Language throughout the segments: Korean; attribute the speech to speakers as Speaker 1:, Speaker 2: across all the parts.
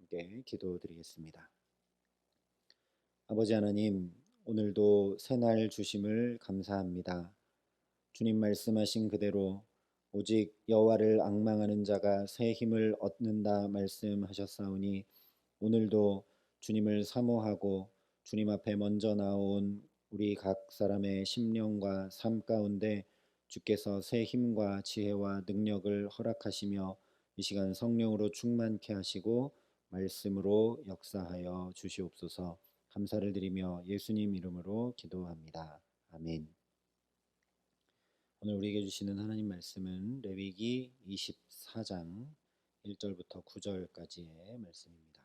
Speaker 1: 함께 기도드리겠습니다. 아버지 하나님, 오늘도 새날 주심을 감사합니다. 주님 말씀하신 그대로 오직 여호와를 앙망하는 자가 새 힘을 얻는다 말씀하셨사오니 오늘도 주님을 사모하고 주님 앞에 먼저 나온 우리 각 사람의 심령과 삶 가운데 주께서 새 힘과 지혜와 능력을 허락하시며 이 시간 성령으로 충만케 하시고 말씀으로 역사하여 주시옵소서. 감사를 드리며 예수님 이름으로 기도합니다. 아멘. 오늘 우리에게 주시는 하나님 말씀은 레위기 24장 1절부터 9절까지의 말씀입니다.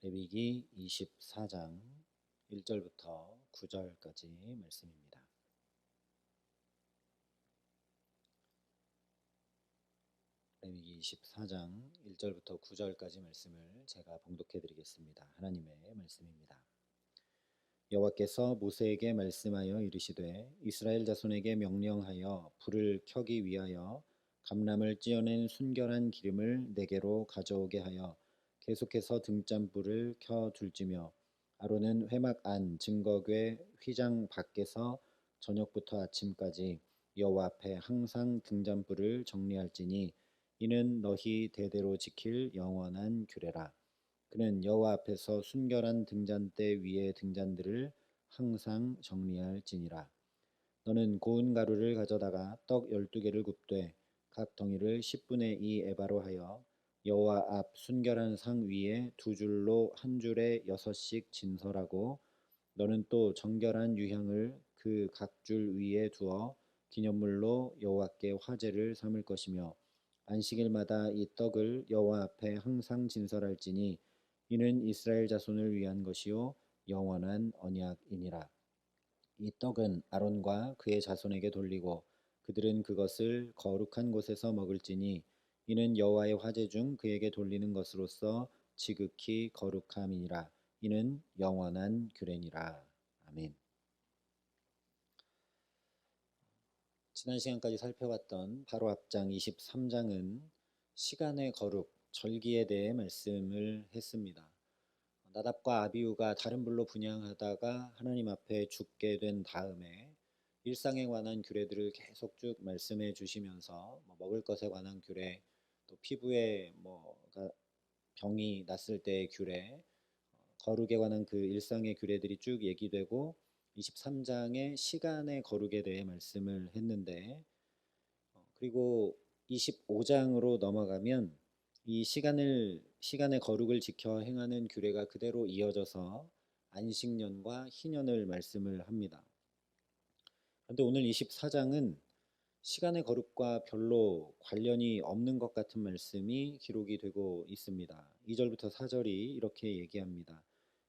Speaker 1: 레위기 24장 1절부터 9절까지 말씀입니다. 레위기 24장 1절부터 9절까지 말씀을 제가 봉독해 드리겠습니다. 하나님의 말씀입니다. 여호와께서 모세에게 말씀하여 이르시되 이스라엘 자손에게 명령하여 불을 켜기 위하여 감람을 찌어낸 순결한 기름을 내게로 가져오게 하여 계속해서 등잔불을 켜 둘지며 아론은 회막 안 증거궤 휘장 밖에서 저녁부터 아침까지 여호와 앞에 항상 등잔불을 정리할지니 이는 너희 대대로 지킬 영원한 규례라. 그는 여호와 앞에서 순결한 등잔대 위의 등잔들을 항상 정리할지니라. 너는 고운 가루를 가져다가 떡 12개를 굽되 각 덩이를 10분의 2 에바로 하여 여호와 앞 순결한 상 위에 두 줄로 한 줄에 6씩 진설하고 너는 또 정결한 유향을 그 각 줄 위에 두어 기념물로 여호와께 화제를 삼을 것이며 안식일마다 이 떡을 여호와 앞에 항상 진설할지니 이는 이스라엘 자손을 위한 것이요 영원한 언약이니라. 이 떡은 아론과 그의 자손에게 돌리고 그들은 그것을 거룩한 곳에서 먹을지니 이는 여호와의 화제 중 그에게 돌리는 것으로서 지극히 거룩함이니라. 이는 영원한 규례니라. 아멘. 지난 시간까지 살펴봤던 바로 앞장 23장은 시간의 거룩, 절기에 대해 말씀을 했습니다. 나답과 아비후가 다른 불로 분향하다가 하나님 앞에 죽게 된 다음에 일상에 관한 규례들을 계속 쭉 말씀해 주시면서 먹을 것에 관한 규례, 또 피부에 병이 났을 때의 규례, 거룩에 관한 그 일상의 규례들이 쭉 얘기되고 23장의 시간의 거룩에 대해 말씀을 했는데 그리고 25장으로 넘어가면 이 시간의 거룩을 지켜 행하는 규례가 그대로 이어져서 안식년과 희년을 말씀을 합니다. 그런데 오늘 24장은 시간의 거룩과 별로 관련이 없는 것 같은 말씀이 기록이 되고 있습니다. 2절부터 4절이 이렇게 얘기합니다.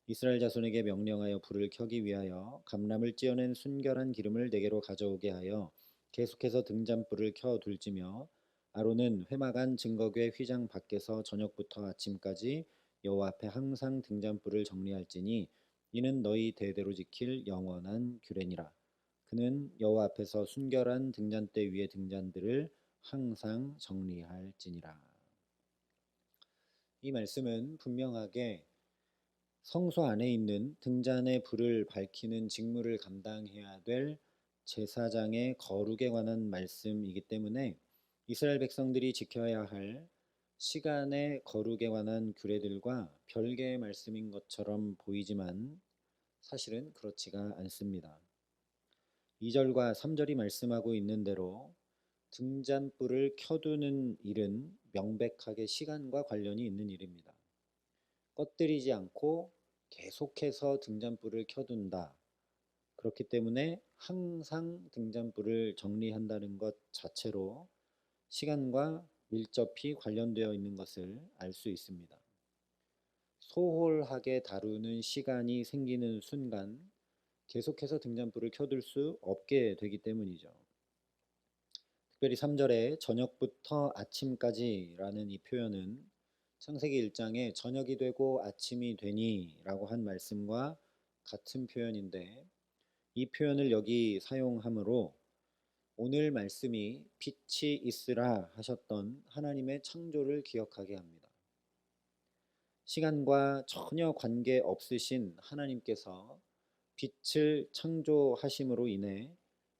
Speaker 1: 이스라엘 자손에게 명령하여 불을 켜기 위하여 감람을 찌어낸 순결한 기름을 내게로 가져오게 하여 계속해서 등잔불을 켜 둘지며 아론은 회막 안 증거궤 휘장 밖에서 저녁부터 아침까지 여호와 앞에 항상 등잔불을 정리할지니 이는 너희 대대로 지킬 영원한 규례니라. 그는 여호와 앞에서 순결한 등잔대 위의 등잔들을 항상 정리할지니라. 이 말씀은 분명하게 성소 안에 있는 등잔의 불을 밝히는 직무를 감당해야 될 제사장의 거룩에 관한 말씀이기 때문에 이스라엘 백성들이 지켜야 할 시간의 거룩에 관한 규례들과 별개의 말씀인 것처럼 보이지만 사실은 그렇지가 않습니다. 2절과 3절이 말씀하고 있는 대로 등잔불을 켜두는 일은 명백하게 시간과 관련이 있는 일입니다. 꺼뜨리지 않고 계속해서 등잔불을 켜둔다. 그렇기 때문에 항상 등잔불을 정리한다는 것 자체로 시간과 밀접히 관련되어 있는 것을 알 수 있습니다. 소홀하게 다루는 시간이 생기는 순간 계속해서 등잔불을 켜둘 수 없게 되기 때문이죠. 특별히 3절에 저녁부터 아침까지라는 이 표현은 창세기 1장에 저녁이 되고 아침이 되니 라고 한 말씀과 같은 표현인데 이 표현을 여기 사용하므로 오늘 말씀이 빛이 있으라 하셨던 하나님의 창조를 기억하게 합니다. 시간과 전혀 관계 없으신 하나님께서 빛을 창조하심으로 인해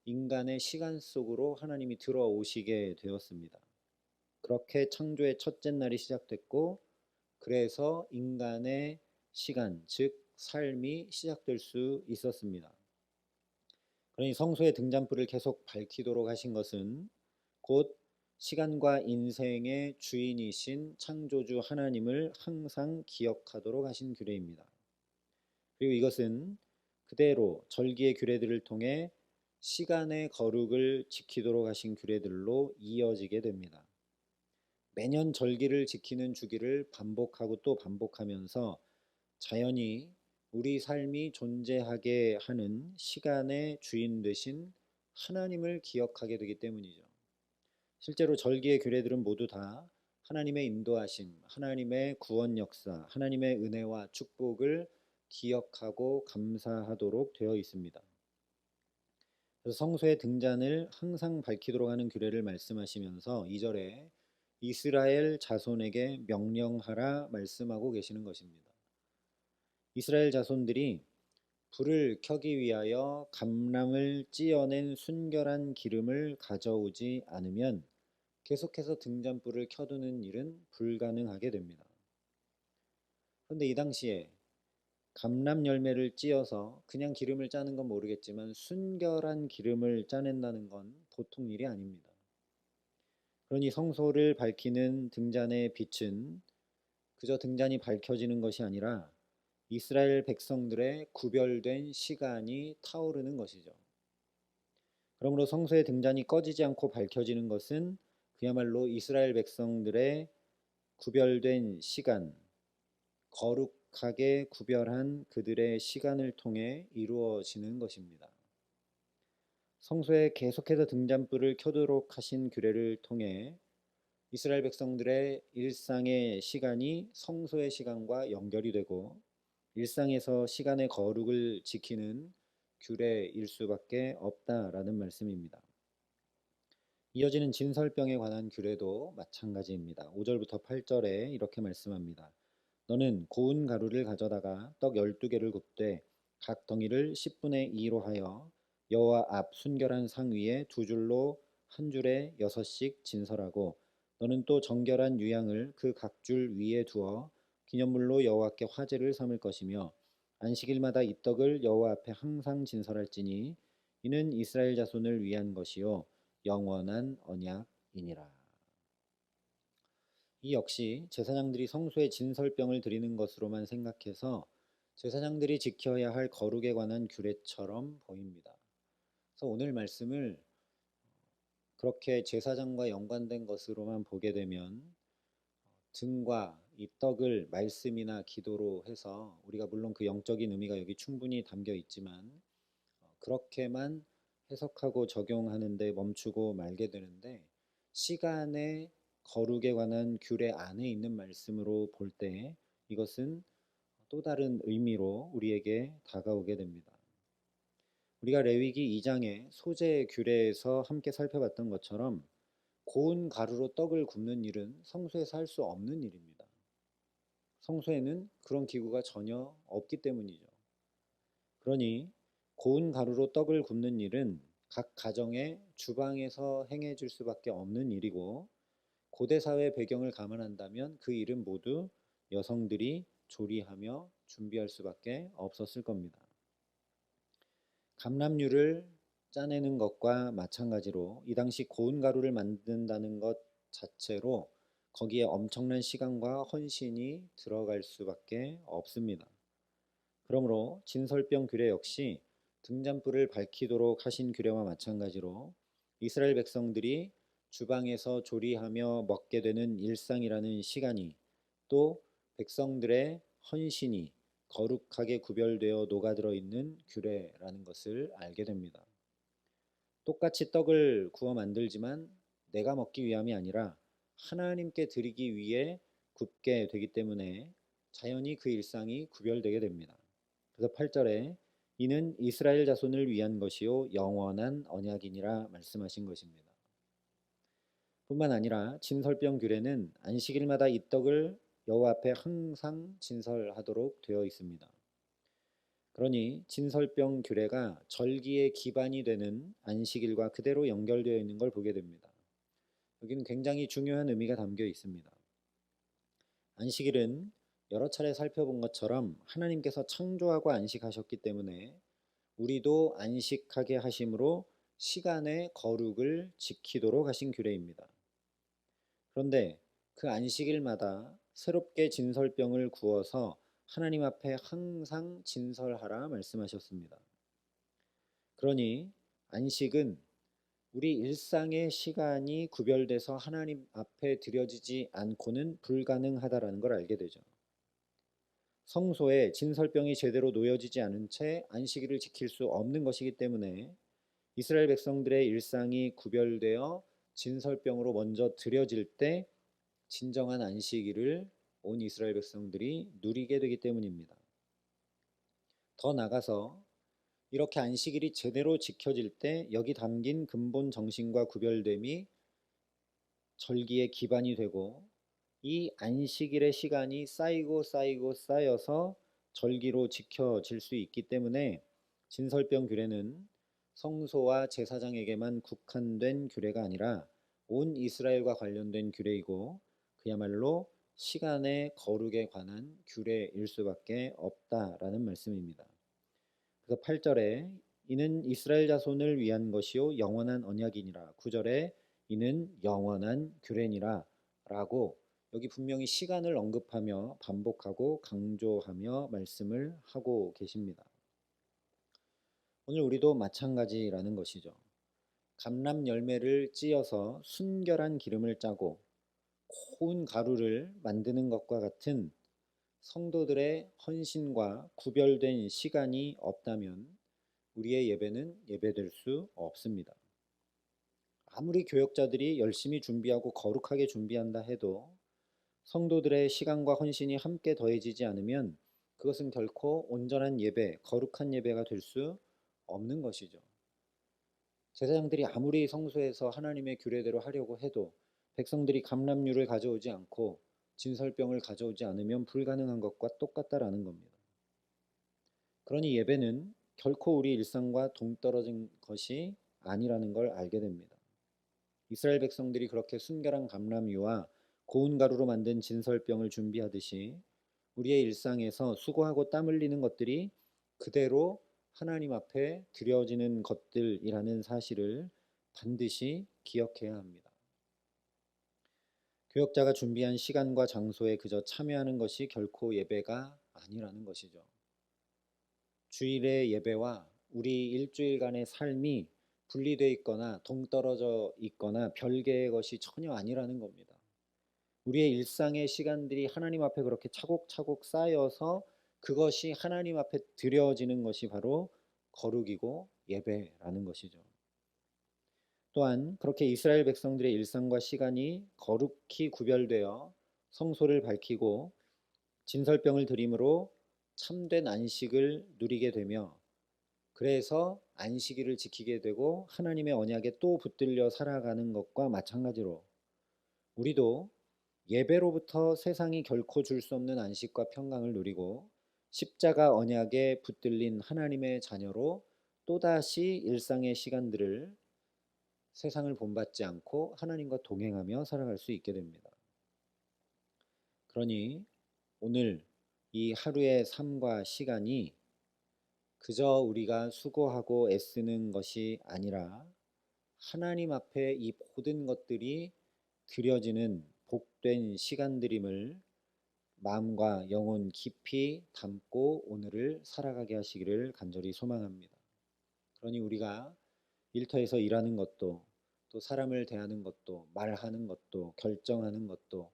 Speaker 1: 인간의 시간 속으로 하나님이 들어오시게 되었습니다. 그렇게 창조의 첫째 날이 시작됐고, 그래서 인간의 시간, 즉 삶이 시작될 수 있었습니다. 그러니 성소의 등잔불을 계속 밝히도록 하신 것은 곧 시간과 인생의 주인이신 창조주 하나님을 항상 기억하도록 하신 규례입니다. 그리고 이것은 그대로 절기의 규례들을 통해 시간의 거룩을 지키도록 하신 규례들로 이어지게 됩니다. 매년 절기를 지키는 주기를 반복하고 또 반복하면서 자연히 우리 삶이 존재하게 하는 시간의 주인 되신 하나님을 기억하게 되기 때문이죠. 실제로 절기의 규례들은 모두 다 하나님의 인도하심, 하나님의 구원 역사, 하나님의 은혜와 축복을 기억하고 감사하도록 되어 있습니다. 그래서 성소의 등잔을 항상 밝히도록 하는 규례를 말씀하시면서 2절에 이스라엘 자손에게 명령하라 말씀하고 계시는 것입니다. 이스라엘 자손들이 불을 켜기 위하여 감람을 찧어낸 순결한 기름을 가져오지 않으면 계속해서 등잔불을 켜두는 일은 불가능하게 됩니다. 그런데 이 당시에 감람 열매를 찧어서 그냥 기름을 짜는 건 모르겠지만 순결한 기름을 짜낸다는 건 보통 일이 아닙니다. 그러니 성소를 밝히는 등잔의 빛은 그저 등잔이 밝혀지는 것이 아니라 이스라엘 백성들의 구별된 시간이 타오르는 것이죠. 그러므로 성소의 등잔이 꺼지지 않고 밝혀지는 것은 그야말로 이스라엘 백성들의 구별된 시간, 거룩하게 구별한 그들의 시간을 통해 이루어지는 것입니다. 성소에 계속해서 등잔불을 켜도록 하신 규례를 통해 이스라엘 백성들의 일상의 시간이 성소의 시간과 연결이 되고 일상에서 시간의 거룩을 지키는 규례일 수밖에 없다라는 말씀입니다. 이어지는 진설병에 관한 규례도 마찬가지입니다. 5절부터 8절에 이렇게 말씀합니다. 너는 고운 가루를 가져다가 떡 12개를 굽되 각 덩이를 10분의 2로 하여 여호와 앞 순결한 상 위에 두 줄로 한 줄에 6씩 진설하고 너는 또 정결한 유향을 그 각 줄 위에 두어 기념물로 여호와께 화제를 삼을 것이며 안식일마다 이 떡을 여호와 앞에 항상 진설할지니 이는 이스라엘 자손을 위한 것이요 영원한 언약이니라. 이 역시 제사장들이 성소에 진설병을 드리는 것으로만 생각해서 제사장들이 지켜야 할 거룩에 관한 규례처럼 보입니다. 그래서 오늘 말씀을 그렇게 제사장과 연관된 것으로만 보게 되면 등과 이 떡을 말씀이나 기도로 해서 우리가 물론 그 영적인 의미가 여기 충분히 담겨 있지만 그렇게만 해석하고 적용하는데 멈추고 말게 되는데 시간의 거룩에 관한 규례 안에 있는 말씀으로 볼 때 이것은 또 다른 의미로 우리에게 다가오게 됩니다. 우리가 레위기 2장의 소재 규례에서 함께 살펴봤던 것처럼 고운 가루로 떡을 굽는 일은 성소에서 할 수 없는 일입니다. 성소에는 그런 기구가 전혀 없기 때문이죠. 그러니 고운 가루로 떡을 굽는 일은 각 가정의 주방에서 행해질 수밖에 없는 일이고 고대 사회 배경을 감안한다면 그 일은 모두 여성들이 조리하며 준비할 수밖에 없었을 겁니다. 감람류를 짜내는 것과 마찬가지로 이 당시 고운 가루를 만든다는 것 자체로 거기에 엄청난 시간과 헌신이 들어갈 수밖에 없습니다. 그러므로 진설병 규례 역시 등잔불을 밝히도록 하신 규례와 마찬가지로 이스라엘 백성들이 주방에서 조리하며 먹게 되는 일상이라는 시간이 또 백성들의 헌신이 거룩하게 구별되어 녹아들어 있는 규례라는 것을 알게 됩니다. 똑같이 떡을 구워 만들지만 내가 먹기 위함이 아니라 하나님께 드리기 위해 굽게 되기 때문에 자연히 그 일상이 구별되게 됩니다. 그래서 8절에 이는 이스라엘 자손을 위한 것이요 영원한 언약이니라 말씀하신 것입니다. 뿐만 아니라 진설병 규례는 안식일마다 이 떡을 여호와 앞에 항상 진설하도록 되어 있습니다. 그러니 진설병 규례가 절기의 기반이 되는 안식일과 그대로 연결되어 있는 걸 보게 됩니다. 여기는 굉장히 중요한 의미가 담겨 있습니다. 안식일은 여러 차례 살펴본 것처럼 하나님께서 창조하고 안식하셨기 때문에 우리도 안식하게 하심으로 시간의 거룩을 지키도록 하신 규례입니다. 그런데 그 안식일마다 새롭게 진설병을 구워서 하나님 앞에 항상 진설하라 말씀하셨습니다. 그러니 안식은 우리 일상의 시간이 구별돼서 하나님 앞에 드려지지 않고는 불가능하다라는 걸 알게 되죠. 성소에 진설병이 제대로 놓여지지 않은 채 안식일을 지킬 수 없는 것이기 때문에 이스라엘 백성들의 일상이 구별되어 진설병으로 먼저 드려질 때 진정한 안식일을 온 이스라엘 백성들이 누리게 되기 때문입니다. 더 나아가서 이렇게 안식일이 제대로 지켜질 때 여기 담긴 근본 정신과 구별됨이 절기의 기반이 되고 이 안식일의 시간이 쌓여서 절기로 지켜질 수 있기 때문에 진설병 규례는 성소와 제사장에게만 국한된 규례가 아니라 온 이스라엘과 관련된 규례이고 그야말로 시간의 거룩에 관한 규례일 수밖에 없다라는 말씀입니다. 그래서 8절에 이는 이스라엘 자손을 위한 것이요 영원한 언약이니라. 9절에 이는 영원한 규례니라 라고 여기 분명히 시간을 언급하며 반복하고 강조하며 말씀을 하고 계십니다. 오늘 우리도 마찬가지라는 것이죠. 감람 열매를 찧어서 순결한 기름을 짜고 고운 가루를 만드는 것과 같은 성도들의 헌신과 구별된 시간이 없다면 우리의 예배는 예배될 수 없습니다. 아무리 교역자들이 열심히 준비하고 거룩하게 준비한다 해도 성도들의 시간과 헌신이 함께 더해지지 않으면 그것은 결코 온전한 예배, 거룩한 예배가 될 수 없는 것이죠. 제사장들이 아무리 성소에서 하나님의 규례대로 하려고 해도 백성들이 감람류를 가져오지 않고 진설병을 가져오지 않으면 불가능한 것과 똑같다라는 겁니다. 그러니 예배는 결코 우리 일상과 동떨어진 것이 아니라는 걸 알게 됩니다. 이스라엘 백성들이 그렇게 순결한 감람유와 고운 가루로 만든 진설병을 준비하듯이 우리의 일상에서 수고하고 땀 흘리는 것들이 그대로 하나님 앞에 드려지는 것들이라는 사실을 반드시 기억해야 합니다. 교역자가 준비한 시간과 장소에 그저 참여하는 것이 결코 예배가 아니라는 것이죠. 주일의 예배와 우리 일주일간의 삶이 분리되어 있거나 동떨어져 있거나 별개의 것이 전혀 아니라는 겁니다. 우리의 일상의 시간들이 하나님 앞에 그렇게 차곡차곡 쌓여서 그것이 하나님 앞에 드려지는 것이 바로 거룩이고 예배라는 것이죠. 또한 그렇게 이스라엘 백성들의 일상과 시간이 거룩히 구별되어 성소를 밝히고 진설병을 드림으로 참된 안식을 누리게 되며 그래서 안식일을 지키게 되고 하나님의 언약에 또 붙들려 살아가는 것과 마찬가지로 우리도 예배로부터 세상이 결코 줄 수 없는 안식과 평강을 누리고 십자가 언약에 붙들린 하나님의 자녀로 또다시 일상의 시간들을 세상을 본받지 않고 하나님과 동행하며 살아갈 수 있게 됩니다. 그러니 오늘 이 하루의 삶과 시간이 그저 우리가 수고하고 애쓰는 것이 아니라 하나님 앞에 이 모든 것들이 드려지는 복된 시간들임을 마음과 영혼 깊이 담고 오늘을 살아가게 하시기를 간절히 소망합니다. 그러니 우리가 일터에서 일하는 것도 또 사람을 대하는 것도 말하는 것도 결정하는 것도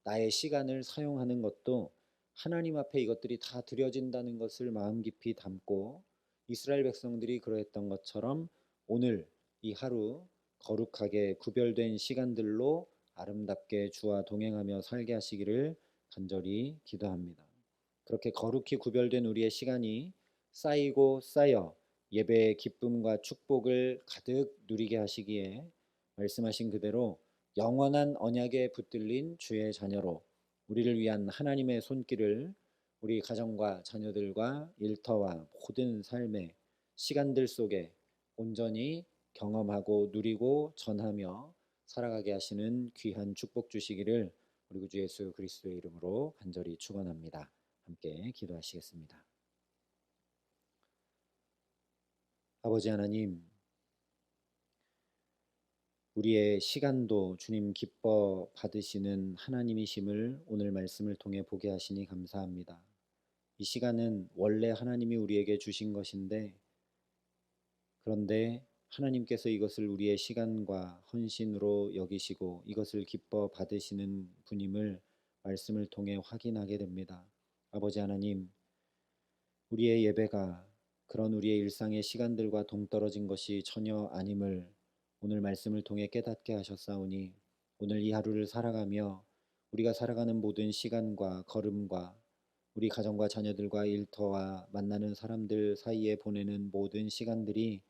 Speaker 1: 나의 시간을 사용하는 것도 하나님 앞에 이것들이 다 드려진다는 것을 마음 깊이 담고 이스라엘 백성들이 그러했던 것처럼 오늘 이 하루 거룩하게 구별된 시간들로 아름답게 주와 동행하며 살게 하시기를 간절히 기도합니다. 그렇게 거룩히 구별된 우리의 시간이 쌓이고 쌓여 예배의 기쁨과 축복을 가득 누리게 하시기에 말씀하신 그대로 영원한 언약에 붙들린 주의 자녀로 우리를 위한 하나님의 손길을 우리 가정과 자녀들과 일터와 모든 삶의 시간들 속에 온전히 경험하고 누리고 전하며 살아가게 하시는 귀한 축복 주시기를 우리 구주 예수 그리스도의 이름으로 간절히 축원합니다. 함께 기도하시겠습니다. 아버지 하나님, 우리의 시간도 주님 기뻐 받으시는 하나님이심을 오늘 말씀을 통해 보게 하시니 감사합니다. 이 시간은 원래 하나님이 우리에게 주신 것인데, 그런데 하나님께서 이것을 우리의 시간과 헌신으로 여기시고 이것을 기뻐 받으시는 분임을 말씀을 통해 확인하게 됩니다. 아버지 하나님, 우리의 예배가 그런 우리의 일상의 시간들과 동떨어진 것이 전혀 아님을 오늘 말씀을 통해 깨닫게 하셨사오니 오늘 이 하루를 살아가며 우리가 살아가는 모든 시간과 걸음과 우리 가정과 자녀들과 일터와 만나는 사람들 사이에 보내는 모든 시간들이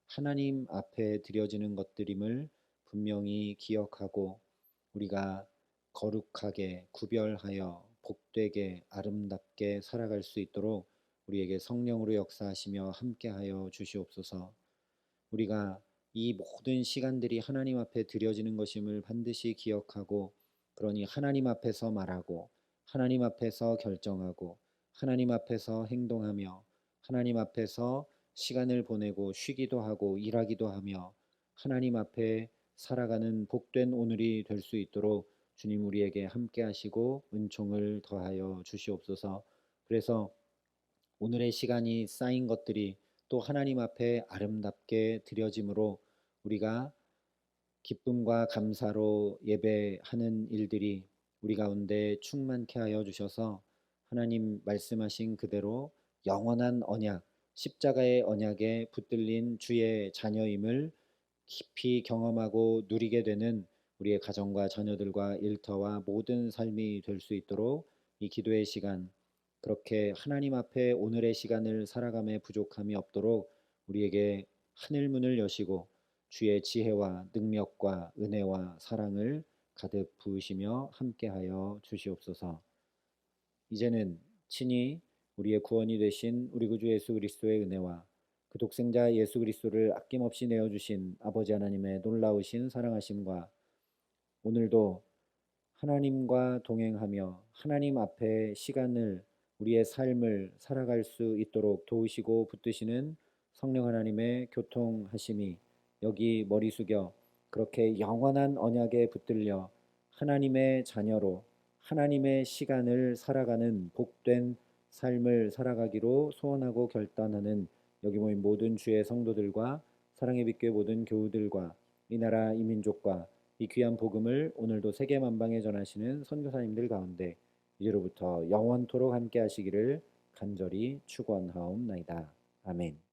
Speaker 1: 하나님 앞에 드려지는 것들임을 분명히 기억하고 우리가 거룩하게 구별하여 복되게 아름답게 살아갈 수 있도록 우리에게 성령으로 역사하시며 함께하여 주시옵소서. 우리가 이 모든 시간들이 하나님 앞에 드려지는 것임을 반드시 기억하고 그러니 하나님 앞에서 말하고 하나님 앞에서 결정하고 하나님 앞에서 행동하며 하나님 앞에서 시간을 보내고 쉬기도 하고 일하기도 하며 하나님 앞에 살아가는 복된 오늘이 될 수 있도록 주님 우리에게 함께 하시고 은총을 더하여 주시옵소서. 그래서 오늘의 시간이 쌓인 것들이 또 하나님 앞에 아름답게 드려짐으로 우리가 기쁨과 감사로 예배하는 일들이 우리 가운데 충만케 하여 주셔서 하나님 말씀하신 그대로 영원한 언약, 십자가의 언약에 붙들린 주의 자녀임을 깊이 경험하고 누리게 되는 우리의 가정과 자녀들과 일터와 모든 삶이 될 수 있도록 이 기도의 시간 그렇게 하나님 앞에 오늘의 시간을 살아감에 부족함이 없도록 우리에게 하늘 문을 여시고 주의 지혜와 능력과 은혜와 사랑을 가득 부으시며 함께하여 주시옵소서. 이제는 친히 우리의 구원이 되신 우리 구주 예수 그리스도의 은혜와 그 독생자 예수 그리스도를 아낌없이 내어주신 아버지 하나님의 놀라우신 사랑하심과 오늘도 하나님과 동행하며 하나님 앞에 시간을 우리의 삶을 살아갈 수 있도록 도우시고 붙드시는 성령 하나님의 교통하심이 여기 머리 숙여 그렇게 영원한 언약에 붙들려 하나님의 자녀로 하나님의 시간을 살아가는 복된 삶을 살아가기로 소원하고 결단하는 여기 모인 모든 주의 성도들과 사랑의 빛교회 모든 교우들과 이 나라 이 민족과 이 귀한 복음을 오늘도 세계 만방에 전하시는 선교사님들 가운데 이제로부터 영원토록 함께 하시기를 간절히 축원하옵나이다. 아멘.